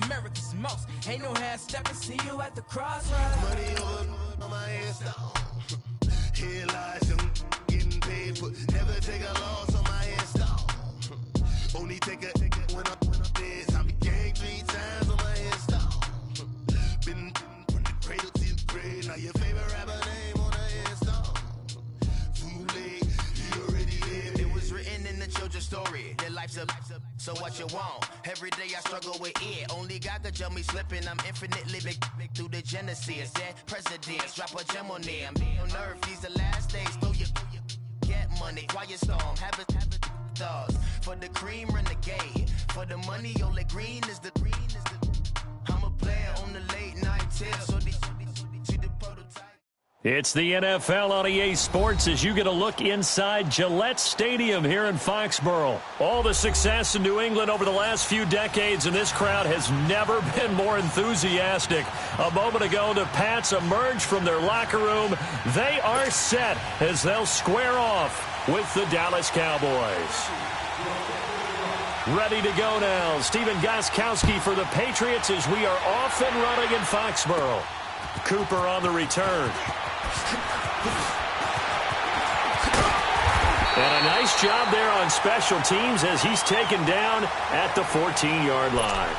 America's most. Ain't no half stepping, see you at the crossroads. Money over on my headstone. Here lies young, getting paid for. Never take a loss on my headstone. Only take a when I'm dead. I be gang 3 times on my headstone. Been from the cradle to the grave. Now your favorite rapper name on the headstone. Too late, you already lived. It was written in the children's story. Their life's up, so what you want? Every day I struggle with it. Only God could jump me slipping. I'm infinitely big through the genesis. Dead presidents, drop a gem on them. On earth, these the last days. Throw your get money, quiet storm, have it stars. For the cream, renegade. For the money, only green is the. I'm a player on the late night till. So the prototype. It's the NFL on EA Sports as you get a look inside Gillette Stadium here in Foxborough. All the success in New England over the last few decades, and this crowd has never been more enthusiastic. A moment ago, the Pats emerged from their locker room. They are set as they'll square off with the Dallas Cowboys. Ready to go now. Stephen Gostkowski for the Patriots as we are off and running in Foxborough. Cooper on the return. And a nice job there on special teams as he's taken down at the 14-yard line.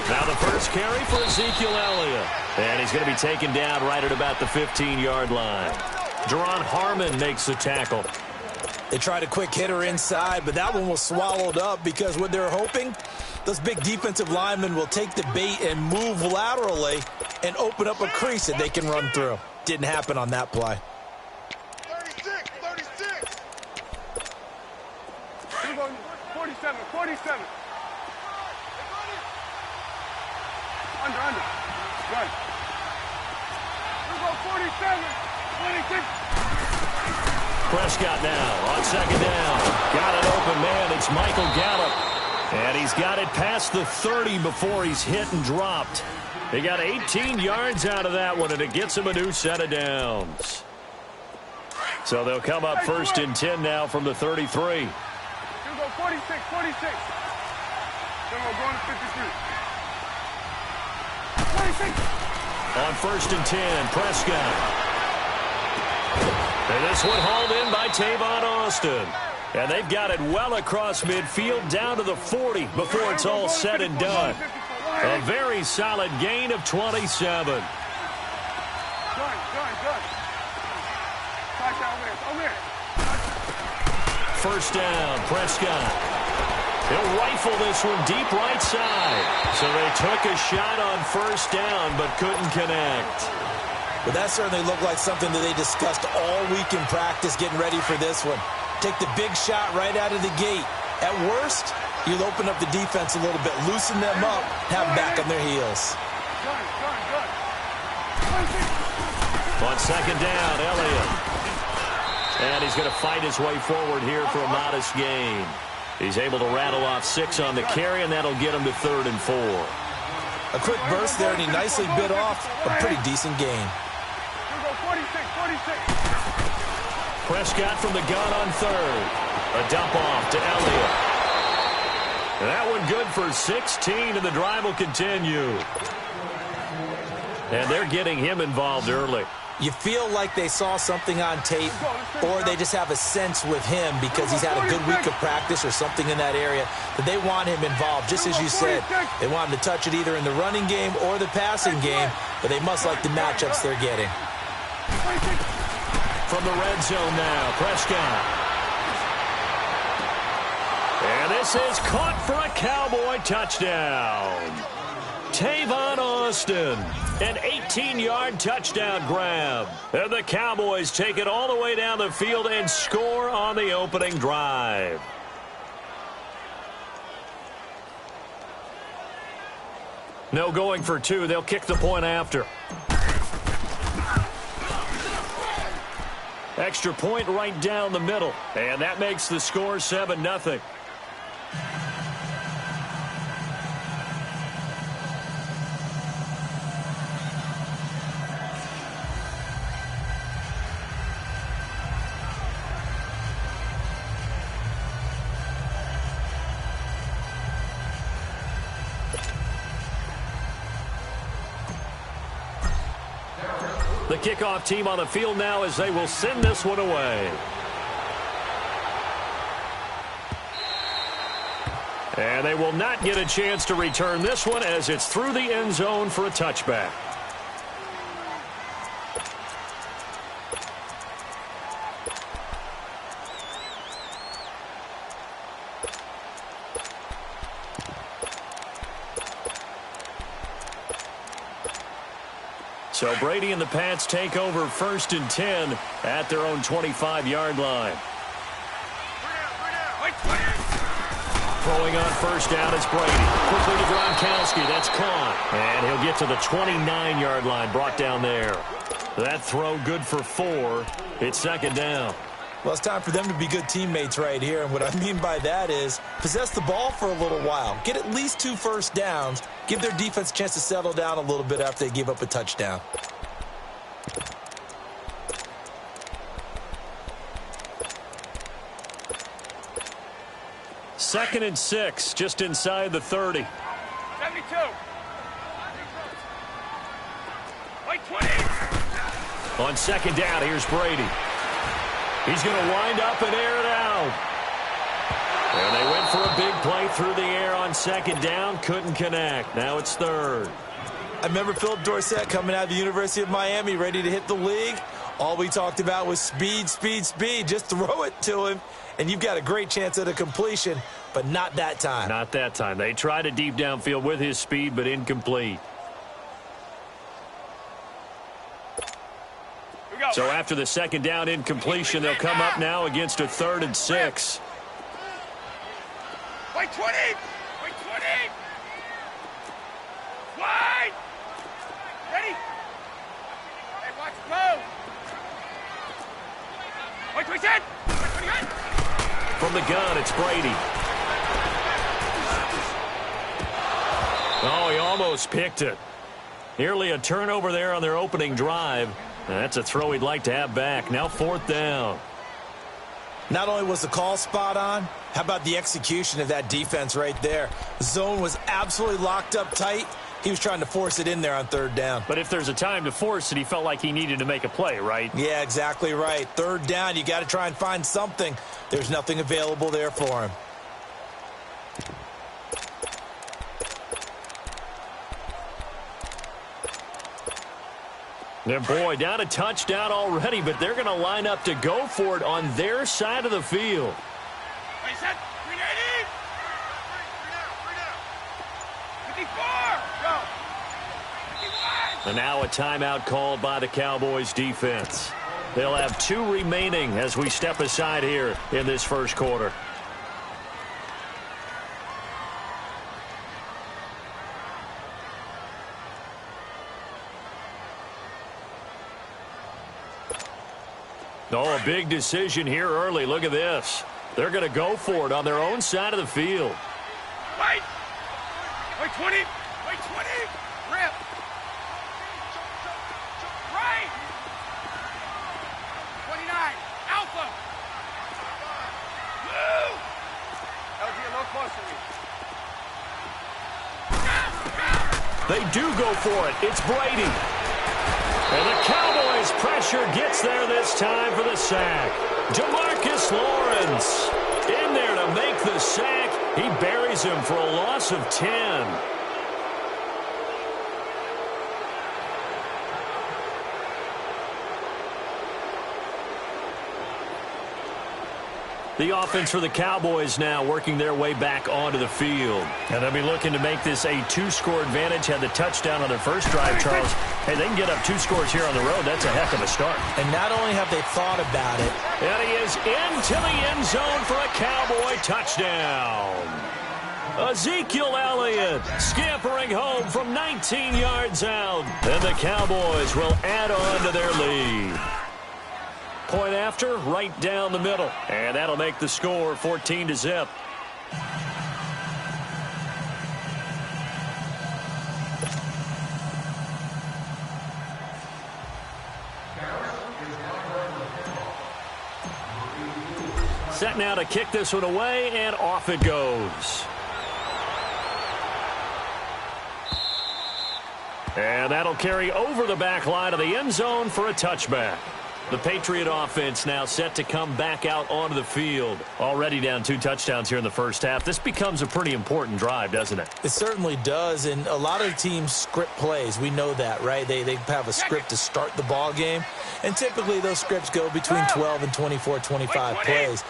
Now the first carry for Ezekiel Elliott. And he's going to be taken down right at about the 15-yard line. Deron Harmon makes the tackle. They tried a quick hitter inside, but that one was swallowed up because what they're hoping, those big defensive linemen will take the bait and move laterally and open up a crease that they can run through. Didn't happen on that play. 36. 47. Under. Run. We go 47, 26. Prescott now on second down. Got it open, man. It's Michael Gallup. And he's got it past the 30 before he's hit and dropped. He got 18 yards out of that one, and it gets him a new set of downs. So they'll come up first and 10 now from the 33. You go 46. Then we're going to 53. 26. On first and 10, Prescott. And this one hauled in by Tavon Austin. And they've got it well across midfield down to the 40 before it's all said and done. A very solid gain of 27. Done. Over there. First down, Prescott. He'll rifle this one deep right side. So they took a shot on first down but couldn't connect. But that certainly looked like something that they discussed all week in practice getting ready for this one. Take the big shot right out of the gate. At worst, you'll open up the defense a little bit, loosen them up, have them back on their heels. On second down, Elliott. And he's going to fight his way forward here for a modest gain. He's able to rattle off 6 on the carry, and that'll get him to 3rd and 4. A quick burst there, and he nicely bit off a pretty decent gain. 46. Prescott from the gun on 3rd. A dump off to Elliott. And that one good for 16, and the drive will continue. And they're getting him involved early. You feel like they saw something on tape, or they just have a sense with him because he's had a good week of practice or something in that area that they want him involved. Just as you said, they want him to touch it either in the running game or the passing game, but they must like the matchups they're getting. From the red zone now, Prescott. And This is caught for a Cowboy touchdown. Tavon Austin, an 18-yard touchdown grab. And the Cowboys take it all the way down the field and score on the opening drive. No going for two. They'll kick the point after. Extra point right down the middle. And that makes the score 7-0. The kickoff team on the field now as they will send this one away. And they will not get a chance to return this one as it's through the end zone for a touchback. So Brady and the Pats take over 1st and 10 at their own 25-yard line. Throwing on 1st down, it's Brady. Quickly to Gronkowski. That's caught. And he'll get to the 29-yard line, brought down there. That throw good for 4. It's 2nd down. Well, it's time for them to be good teammates right here. And what I mean by that is possess the ball for a little while. Get at least 2 first downs. Give their defense a chance to settle down a little bit after they give up a touchdown. Second and 6, just inside the 30. 72. Wait, 20. On 2nd down, here's Brady. He's going to wind up and air it out. And they went for a big play through the air on 2nd down. Couldn't connect. Now it's 3rd. I remember Philip Dorsett coming out of the University of Miami ready to hit the league. All we talked about was speed, speed, speed. Just throw it to him, and you've got a great chance at a completion, but not that time. Not that time. They tried a deep downfield with his speed, but incomplete. So after the 2nd down incompletion, they'll come up now against a 3rd and 6. Wait, 20. Wait, 20. Wide. Ready? Hey, watch, go. Wait, 27. From the gun, it's Brady. Oh, he almost picked it. Nearly a turnover there on their opening drive. That's a throw he'd like to have back. Now 4th down. Not only was the call spot on, how about the execution of that defense right there? The zone was absolutely locked up tight. He was trying to force it in there on 3rd down. But if there's a time to force it, he felt like he needed to make a play, right? Yeah, exactly right. 3rd down, you got to try and find something. There's nothing available there for him. And boy, down a touchdown already, but they're going to line up to go for it on their side of the field. Wait, set. 380. 54. Go. 51. And now a timeout called by the Cowboys defense. They'll have 2 remaining as we step aside here in this 1st quarter. Oh, a big decision here early. Look at this. They're going to go for it on their own side of the field. Wait. Wait, 20. Wait, 20. Rip. Right. 29. Alpha. Move. LG, a little closer to me. They do go for it. It's Brady. And the Cowboys pressure gets there this time for the sack. Jamarcus Lawrence in there to make the sack. He buries him for a loss of 10. The offense for the Cowboys now working their way back onto the field. And they'll be looking to make this a 2-score advantage. Had the touchdown on their first drive, Charles. Hey, they can get up 2 scores here on the road. That's a heck of a start. And not only have they thought about it. And he is into the end zone for a Cowboy touchdown. Ezekiel Elliott scampering home from 19 yards out. And the Cowboys will add on to their lead. Point after, right down the middle. And that'll make the score 14-0. Set now to kick this one away, and off it goes. And that'll carry over the back line of the end zone for a touchback. The Patriot offense now set to come back out onto the field. Already down 2 touchdowns here in the first half. This becomes a pretty important drive, doesn't it? It certainly does, and a lot of teams script plays. We know that, right? They have a script to start the ball game, and typically those scripts go between 12 and 24, 25 plays.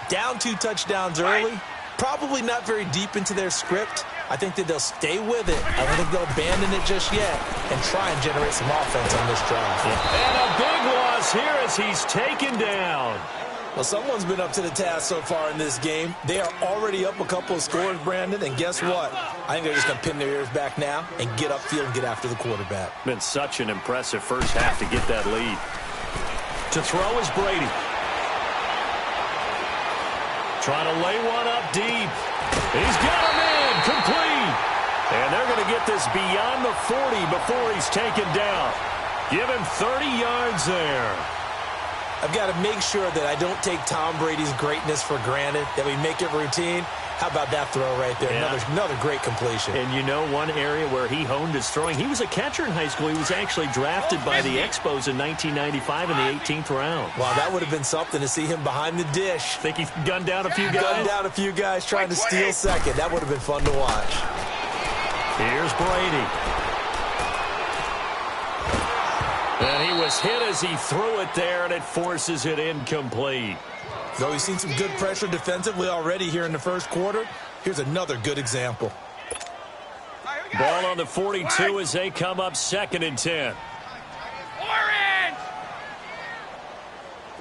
Down 2 touchdowns early, probably not very deep into their script. I think that they'll stay with it. I don't think they'll abandon it just yet and try and generate some offense on this drive. And a big loss here as he's taken down. Well, someone's been up to the task so far in this game. They are already up a couple of scores, Brandon, and guess what? I think they're just going to pin their ears back now and get upfield and get after the quarterback. Been such an impressive first half to get that lead. To throw is Brady. Trying to lay one up deep. He's got him in. Complete. And they're going to get this beyond the 40 before he's taken down. Give him 30 yards there. I've got to make sure that I don't take Tom Brady's greatness for granted, that we make it routine. How about that throw right there? Yeah. Another great completion. And you know one area where he honed his throwing? He was a catcher in high school. He was actually drafted by the Expos in 1995 in the 18th round. Wow, that would have been something to see him behind the dish. Think he gunned down a few guys? Gunned down a few guys trying to steal second. That would have been fun to watch. Here's Brady. And he was hit as he threw it there, and it forces it incomplete. So we've seen some good pressure defensively already here in the first quarter. Here's another good example. Ball on the 42 as they come up 2nd and 10. Orange!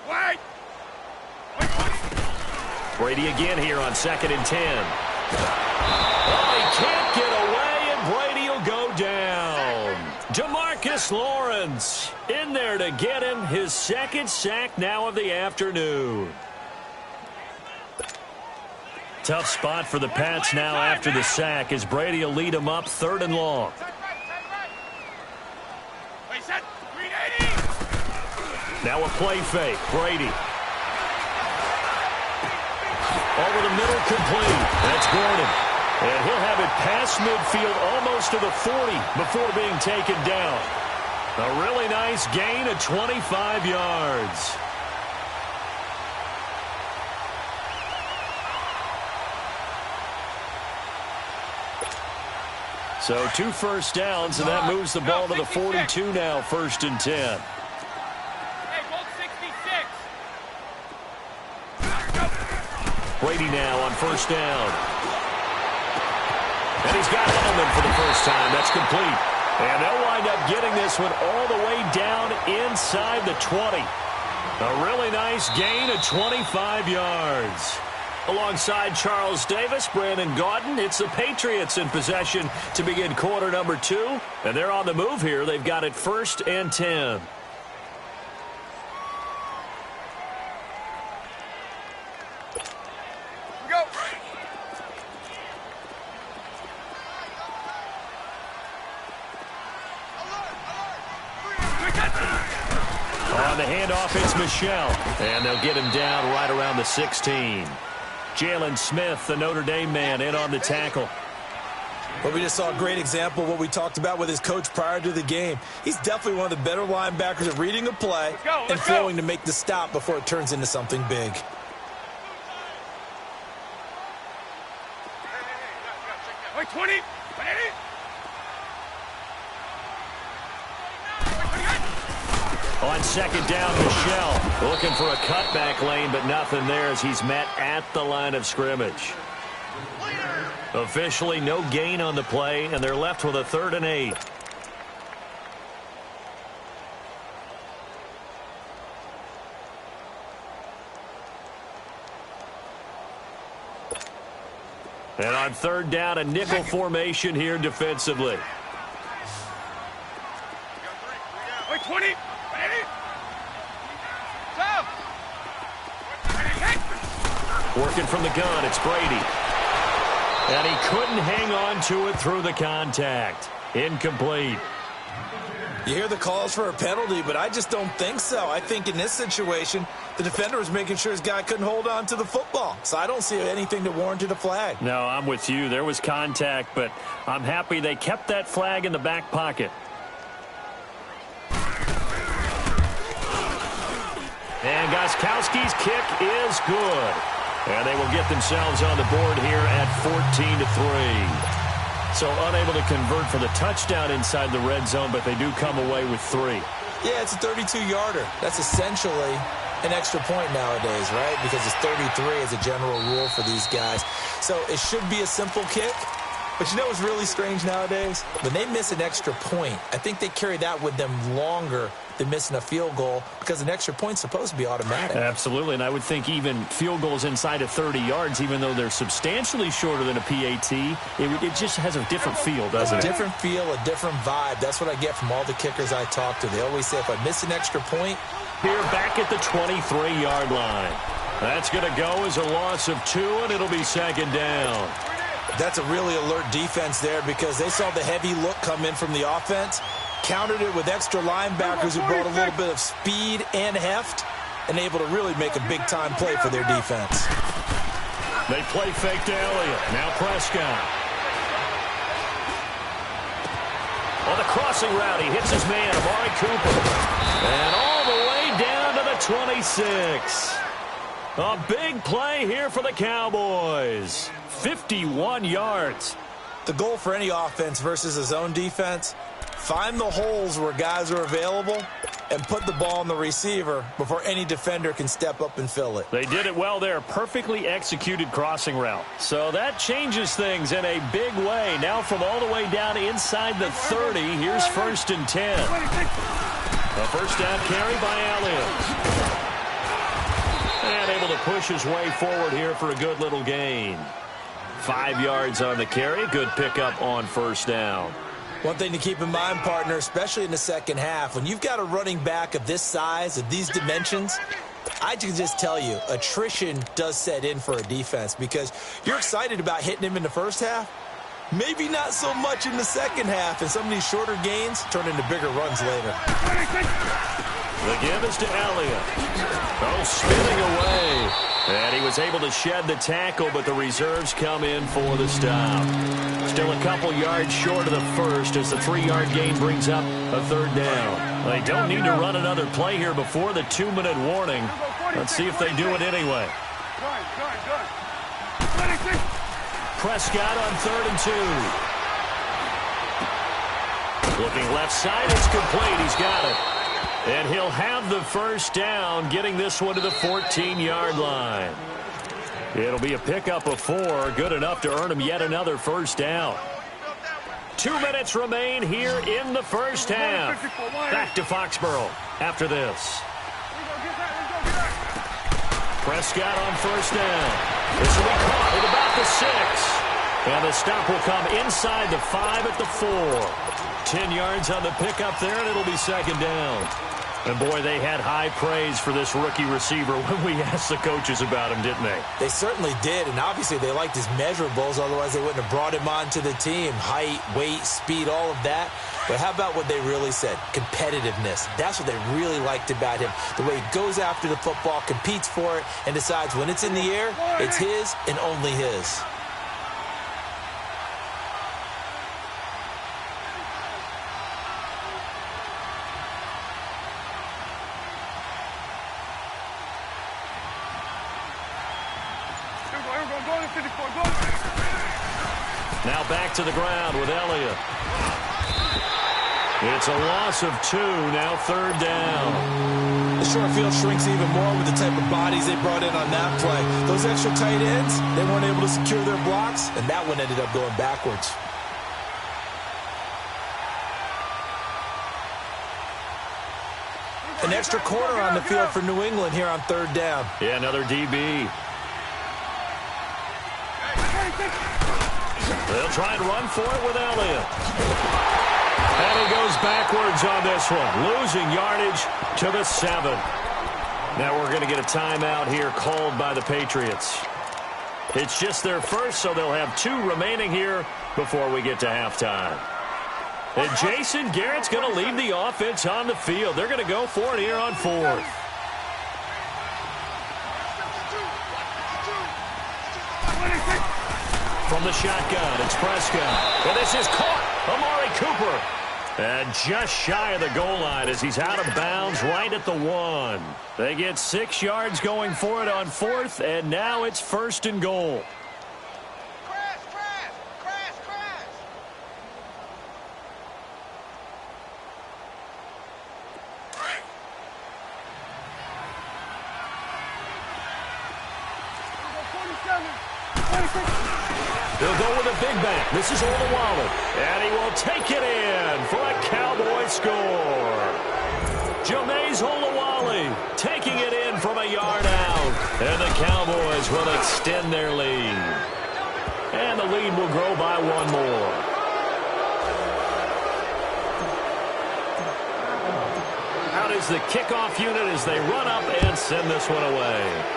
White! Brady again here on 2nd and 10. Oh, he can't get away, and Brady will go down. DeMarcus Lawrence in there to get him his 2nd sack now of the afternoon. Tough spot for the Pats now after the sack as Brady will lead them up 3rd and long. Now a play fake. Brady. Over the middle, complete. That's Gordon. And he'll have it past midfield almost to the 40 before being taken down. A really nice gain of 25 yards. So 2 first downs, and that moves the ball to the 42 now, 1st and 10. Hey, hold 66. Brady now on 1st down. And he's got Edelman for the first time. That's complete. And they'll wind up getting this one all the way down inside the 20. A really nice gain of 25 yards. Alongside Charles Davis, Brandon Gaudin, it's the Patriots in possession to begin quarter number 2. And they're on the move here. They've got it 1st and 10. Go! On the handoff, it's Michelle. And they'll get him down right around the 16. Jalen Smith, the Notre Dame man, in on the tackle. Well, we just saw a great example of what we talked about with his coach prior to the game. He's definitely one of the better linebackers at reading a play and flowing to make the stop before it turns into something big. Wait, 20. On second down, Michelle looking for a cutback lane, but nothing there as he's met at the line of scrimmage. Officially no gain on the play, and they're left with a 3rd and 8. And on 3rd down, a nickel formation here defensively. 20. Working from the gun, it's Brady. And he couldn't hang on to it through the contact. Incomplete. You hear the calls for a penalty, but I just don't think so. I think in this situation, the defender was making sure his guy couldn't hold on to the football. So I don't see anything that warranted a flag. No, I'm with you. There was contact, but I'm happy they kept that flag in the back pocket. And Gostkowski's kick is good. And they will get themselves on the board here at 14-3. So unable to convert for the touchdown inside the red zone, but they do come away with 3. Yeah, it's a 32-yarder. That's essentially an extra point nowadays, right? Because it's 33 as a general rule for these guys. So it should be a simple kick. But you know what's really strange nowadays? When they miss an extra point, I think they carry that with them longer than missing a field goal because an extra point's supposed to be automatic. Absolutely, and I would think even field goals inside of 30 yards, even though they're substantially shorter than a PAT, it just has a different feel, doesn't it? A different feel, a different vibe. That's what I get from all the kickers I talk to. They always say if I miss an extra point. Here back at the 23-yard line. That's going to go as a loss of 2, and it'll be 2nd down. That's a really alert defense there because they saw the heavy look come in from the offense, countered it with extra linebackers who brought a little bit of speed and heft, and able to really make a big-time play for their defense. They play fake to Elliott. Now Prescott. On the crossing route, he hits his man, Amari Cooper. And all the way down to the 26. A big play here for the Cowboys. 51 yards. The goal for any offense versus a zone defense, find the holes where guys are available and put the ball on the receiver before any defender can step up and fill it. They did it well there. Perfectly executed crossing route. So that changes things in a big way. Now from all the way down inside the 30, here's 1st and 10. A first down carry by Elliott. And able to push his way forward here for a good little gain. 5 yards on the carry. Good pickup on 1st down. One thing to keep in mind, partner, especially in the second half, when you've got a running back of this size, of these dimensions, I can just tell you, attrition does set in for a defense because you're excited about hitting him in the first half. Maybe not so much in the second half, and some of these shorter gains turn into bigger runs later. The give is to Elliott. Oh, spinning away. And he was able to shed the tackle, but the reserves come in for the stop. Still a couple yards short of the first as the 3-yard gain brings up a 3rd down. They don't need to run another play here before the 2-minute warning. Let's see if they do it anyway. Prescott on 3rd and 2. Looking left side, it's complete. He's got it. And he'll have the first down, getting this one to the 14-yard line. It'll be a pickup of 4, good enough to earn him yet another first down. 2 minutes remain here in the first half. Back to Foxborough after this. Prescott on 1st down. This will be caught at about the 6. And the stop will come inside the 5 at the 4. 10 yards on the pickup there, and it'll be 2nd down. And, boy, they had high praise for this rookie receiver when we asked the coaches about him, didn't they? They certainly did, and obviously they liked his measurables. Otherwise, they wouldn't have brought him onto the team. Height, weight, speed, all of that. But how about what they really said? Competitiveness. That's what they really liked about him. The way he goes after the football, competes for it, and decides when it's in the air, it's his and only his. Now back to the ground with Elliott. It's a loss of 2, now 3rd down. The short field shrinks even more with the type of bodies they brought in on that play. Those extra tight ends, they weren't able to secure their blocks, and that one ended up going backwards. An extra corner on the field for New England here on 3rd down. Yeah, another DB. They'll try and run for it with Elliott. And he goes backwards on this one, losing yardage to the 7. Now we're going to get a timeout here called by the Patriots. It's just their first, so they'll have 2 remaining here before we get to halftime. And Jason Garrett's going to leave the offense on the field. They're going to go for it here on 4th. From the shotgun, it's Prescott. And this is caught. Amari Cooper. And just shy of the goal line as he's out of bounds right at the 1. They get 6 yards going for it on 4th, and now it's 1st and goal. They'll go with a big back. This is Olawale. And he will take it in for a Cowboy score. Jameis Olawale taking it in from a yard out. And the Cowboys will extend their lead. And the lead will grow by 1 more. Out is the kickoff unit as they run up and send this one away.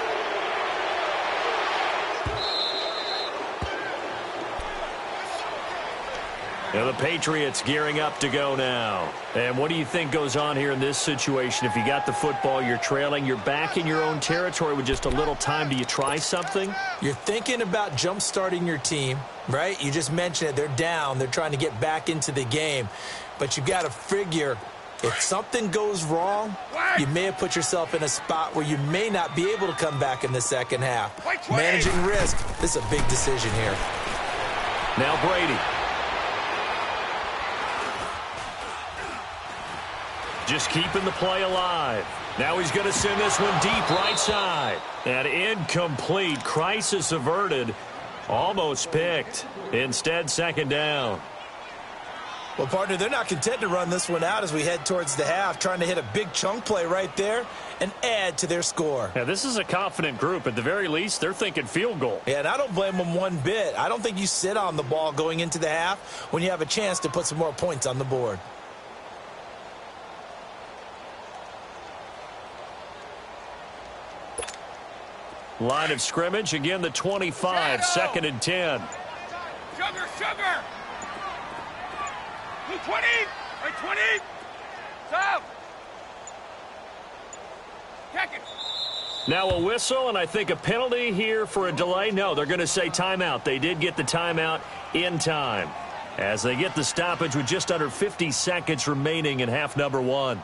And the Patriots gearing up to go now. And what do you think goes on here in this situation? If you got the football, you're trailing, you're back in your own territory with just a little time. Do you try something? You're thinking about jump-starting your team, right? You just mentioned it. They're down. They're trying to get back into the game. But you've got to figure if something goes wrong, you may have put yourself in a spot where you may not be able to come back in the second half. Managing risk, this is a big decision here. Now Brady. Just keeping the play alive. Now he's going to send this one deep right side. And incomplete. Crisis averted. Almost picked. Instead, 2nd down. Well, partner, they're not content to run this one out as we head towards the half, trying to hit a big chunk play right there and add to their score. Yeah, this is a confident group. At the very least, they're thinking field goal. Yeah, and I don't blame them one bit. I don't think you sit on the ball going into the half when you have a chance to put some more points on the board. Line of scrimmage, again the 25, 2nd and 10. Sugar! 220! Right 20! Stop! Check it! Now a whistle, and I think a penalty here for a delay. No, they're going to say timeout. They did get the timeout in time as they get the stoppage with just under 50 seconds remaining in half number 1.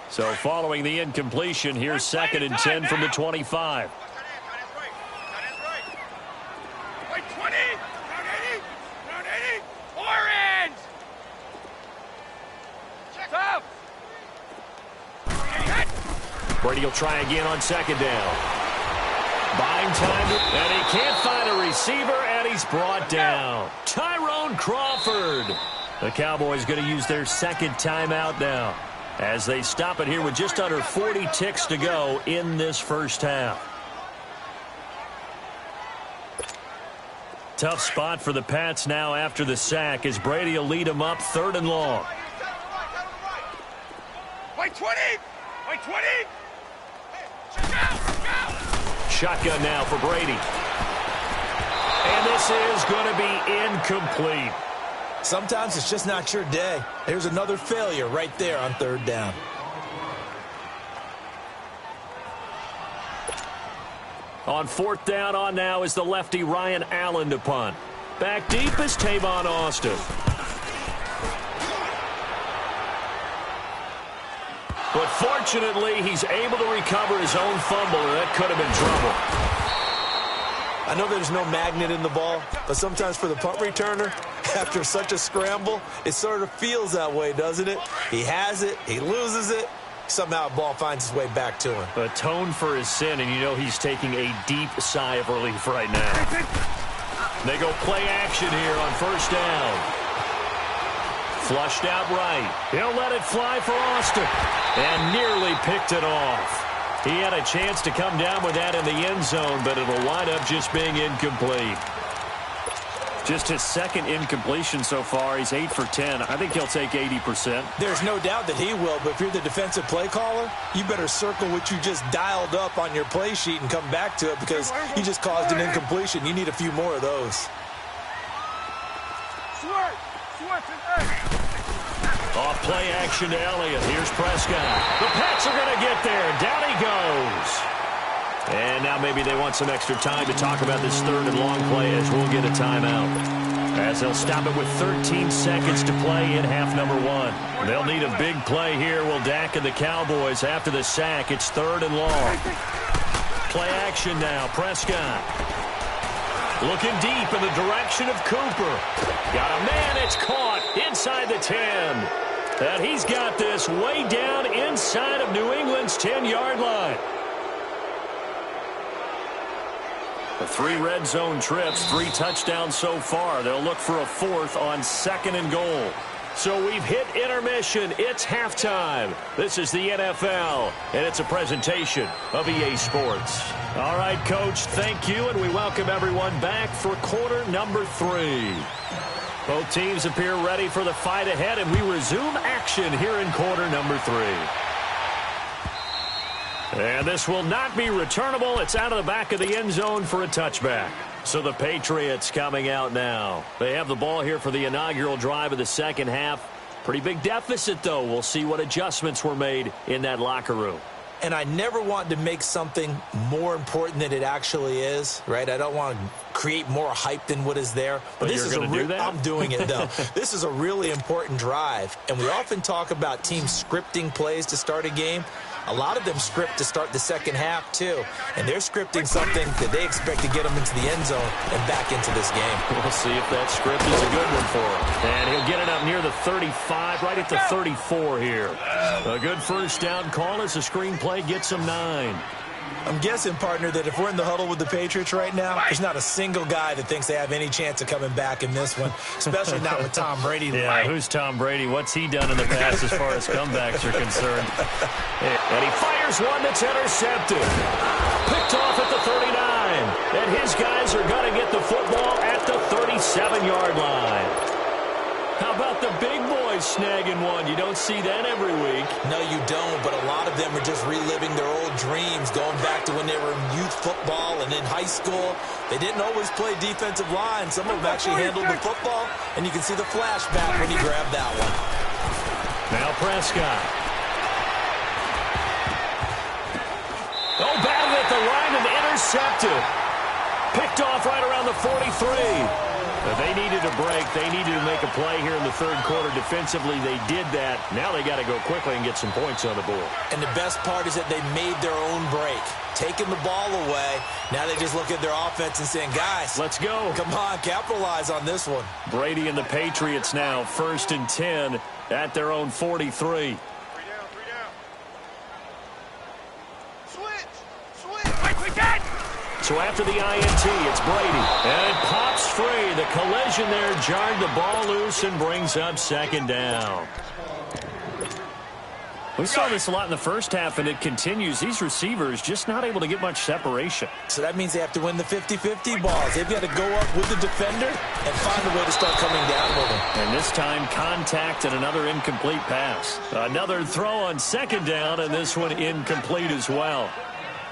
So following the incompletion, here's 2nd and 10 from the 25. Wait, 20! Round 80! Orange! Stop! Brady will try again on 2nd down. Buying time, and he can't find a receiver, and he's brought down. Tyrone Crawford. The Cowboys going to use their 2nd timeout now, as they stop it here with just under 40 ticks to go in this first half. Tough spot for the Pats now after the sack as Brady will lead them up 3rd and long. Wait, 20! Wait, 20! Shotgun now for Brady. And this is going to be incomplete. Sometimes it's just not your day. There's another failure right there on 3rd down. On 4th down on now is the lefty Ryan Allen to punt. Back deep is Tavon Austin. But fortunately, he's able to recover his own fumble, and that could have been trouble. I know there's no magnet in the ball, but sometimes for the punt returner, after such a scramble, it sort of feels that way, doesn't it? He has it, he loses it, somehow the ball finds its way back to him. Atoned for his sin, and you know he's taking a deep sigh of relief right now. They go play action here on first down. Flushed out right. He'll let it fly for Austin, and nearly picked it off. He had a chance to come down with that in the end zone, but it'll wind up just being incomplete. Just his second incompletion so far. He's 8 for 10. I think he'll take 80%. There's no doubt that he will, but if you're the defensive play caller, you better circle what you just dialed up on your play sheet and come back to it because you just caused an incompletion. You need a few more of those. Off play action to Elliott. Here's Prescott. The Pats are going to get there. Down he goes. And now maybe they want some extra time to talk about this third and long play as we'll get a timeout. As they'll stop it with 13 seconds to play in half number 1. They'll need a big play here. Will Dak and the Cowboys after the sack. It's third and long. Play action now. Prescott. Looking deep in the direction of Cooper. Got a man. It's caught inside the 10. And he's got this way down inside of New England's 10-yard line. The 3 red zone trips, 3 touchdowns so far. They'll look for a 4th on 2nd and goal. So we've hit intermission. It's halftime. This is the NFL, and it's a presentation of EA Sports. All right, Coach, thank you, and we welcome everyone back for quarter number 3. Both teams appear ready for the fight ahead, and we resume action here in quarter number 3. And this will not be returnable. It's out of the back of the end zone for a touchback. So the Patriots coming out now. They have the ball here for the inaugural drive of the second half. Pretty big deficit, though. We'll see what adjustments were made in that locker room. And I never want to make something more important than it actually is, right? I don't want to create more hype than what is there. But this is going to do that? I'm doing it, though. This is a really important drive. And we often talk about teams scripting plays to start a game. A lot of them script to start the second half, too. And they're scripting something that they expect to get them into the end zone and back into this game. We'll see if that script is a good one for him. And he'll get it up near the 35, right at the 34 here. A good first down call as the screenplay gets him 9. I'm guessing, partner, that if we're in the huddle with the Patriots right now, there's not a single guy that thinks they have any chance of coming back in this one, especially not with Tom Brady. Yeah, who's Tom Brady? What's he done in the past as far as comebacks are concerned? And he fires one that's intercepted. Picked off at the 39. And his guys are going to get the football at the 37-yard line. How about the big boys snagging one? You don't see that every week. No, you don't, but a lot of them are just reliving their old dreams, going back to when they were in youth football and in high school. They didn't always play defensive line. Some of them actually handled the football, and you can see the flashback when he grabbed that one. Now Prescott. Oh, battled at the line and intercepted. Picked off right around the 43. They needed a break. They needed to make a play here in the third quarter defensively. They did that. Now they got to go quickly and get some points on the board. And the best part is that they made their own break. Taking the ball away. Now they just look at their offense and saying, guys, let's go. Come on, capitalize on this one. Brady and the Patriots now 1st and 10 at their own 43. 3 down. Switch. Wait, So after the INT, it's Brady. And it pops free. The collision there jarred the ball loose and brings up 2nd down. We saw this a lot in the first half, and it continues. These receivers just not able to get much separation. So that means they have to win the 50-50 balls. They've got to go up with the defender and find a way to start coming down with him. And this time, contact and another incomplete pass. Another throw on 2nd down, and this one incomplete as well.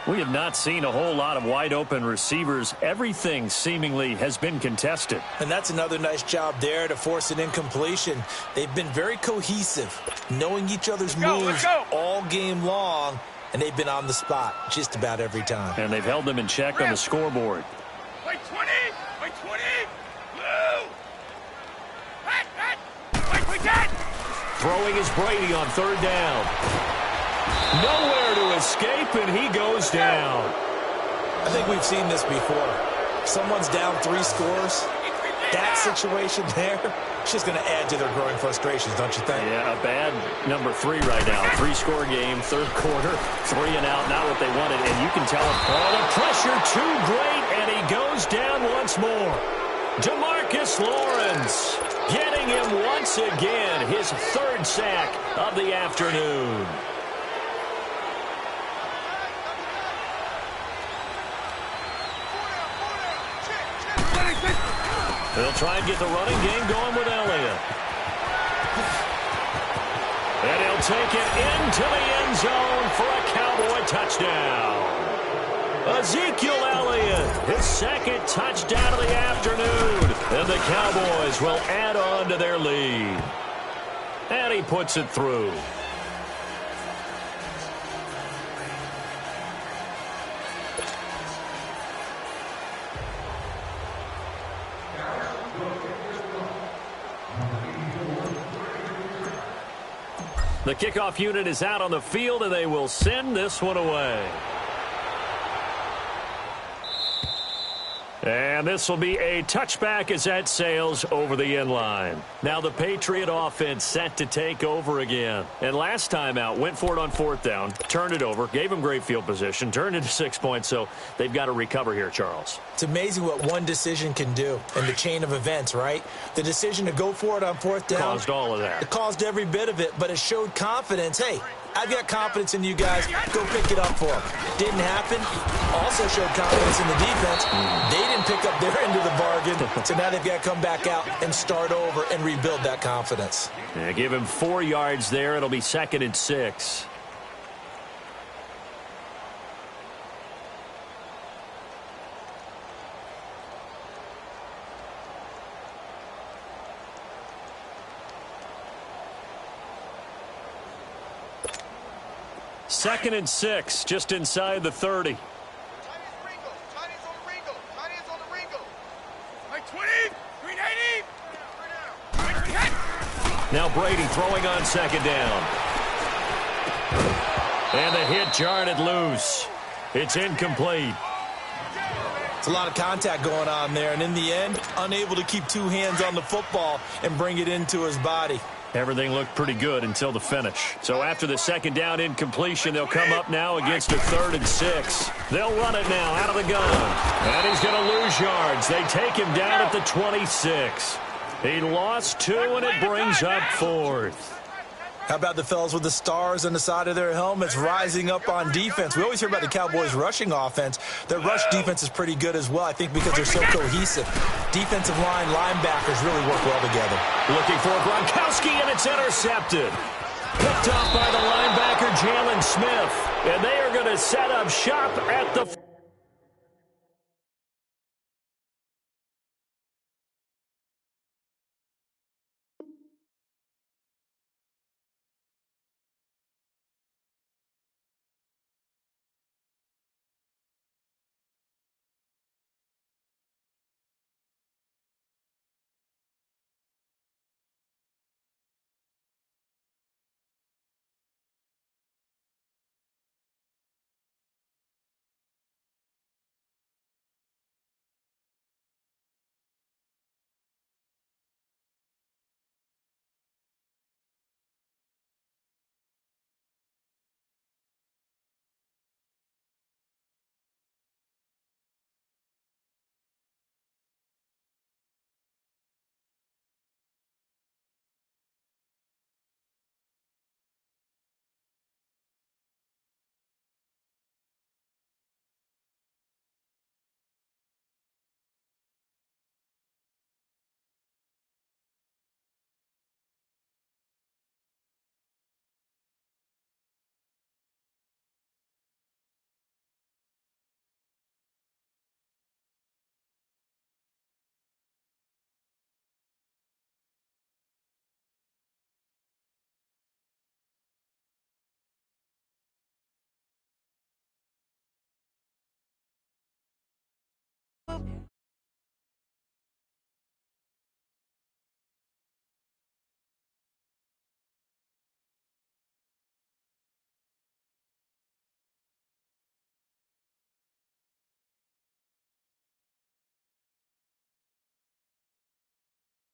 We have not seen a whole lot of wide-open receivers. Everything seemingly has been contested. And that's another nice job there to force an incompletion. They've been very cohesive, knowing each other's moves all game long, and they've been on the spot just about every time. And they've held them in check on the scoreboard. Wait 20. Blue. Wait 10. Throwing is Brady on 3rd down. Nowhere to escape, and he goes down. I think we've seen this before. Someone's down 3 scores. That situation there, it's just going to add to their growing frustrations, don't you think? Yeah, a bad number 3 right now. 3-score game, third quarter, 3 and out, not what they wanted. And you can tell him, oh, the pressure too great, and he goes down once more. DeMarcus Lawrence getting him once again, his 3rd sack of the afternoon. They'll try and get the running game going with Elliott. And he'll take it into the end zone for a Cowboy touchdown. Ezekiel Elliott, his 2nd touchdown of the afternoon. And the Cowboys will add on to their lead. And he puts it through. The kickoff unit is out on the field, and they will send this one away. And this will be a touchback as that sails over the end line. Now the Patriot offense set to take over again. And last time out, went for it on 4th down, turned it over, gave them great field position, turned it to 6 points, so they've got to recover here, Charles. It's amazing what one decision can do in the chain of events, right? The decision to go for it on 4th down. Caused all of that. It caused every bit of it, but it showed confidence. Hey, I've got confidence in you guys. Go pick it up for them. Didn't happen. Also showed confidence in the defense. They didn't pick up their end of the bargain, so now they've got to come back out and start over and rebuild that confidence. Yeah, give him 4 yards there. It'll be 2nd and 6. Second and 6, just inside the 30. Now Brady throwing on 2nd down. And the hit jarred it loose. It's incomplete. It's a lot of contact going on there, and in the end, unable to keep 2 hands on the football and bring it into his body. Everything looked pretty good until the finish. So after the 2nd down incompletion, they'll come up now against a 3rd and 6. They'll run it now out of the gun. And he's going to lose yards. They take him down at the 26. He lost 2, and it brings up 4th. How about the fellas with the stars on the side of their helmets rising up on defense? We always hear about the Cowboys' rushing offense. Their rush defense is pretty good as well, I think, because they're so cohesive. Defensive line, linebackers really work well together. Looking for Gronkowski, and it's intercepted. Picked off by the linebacker, Jalen Smith. And they are going to set up shop at the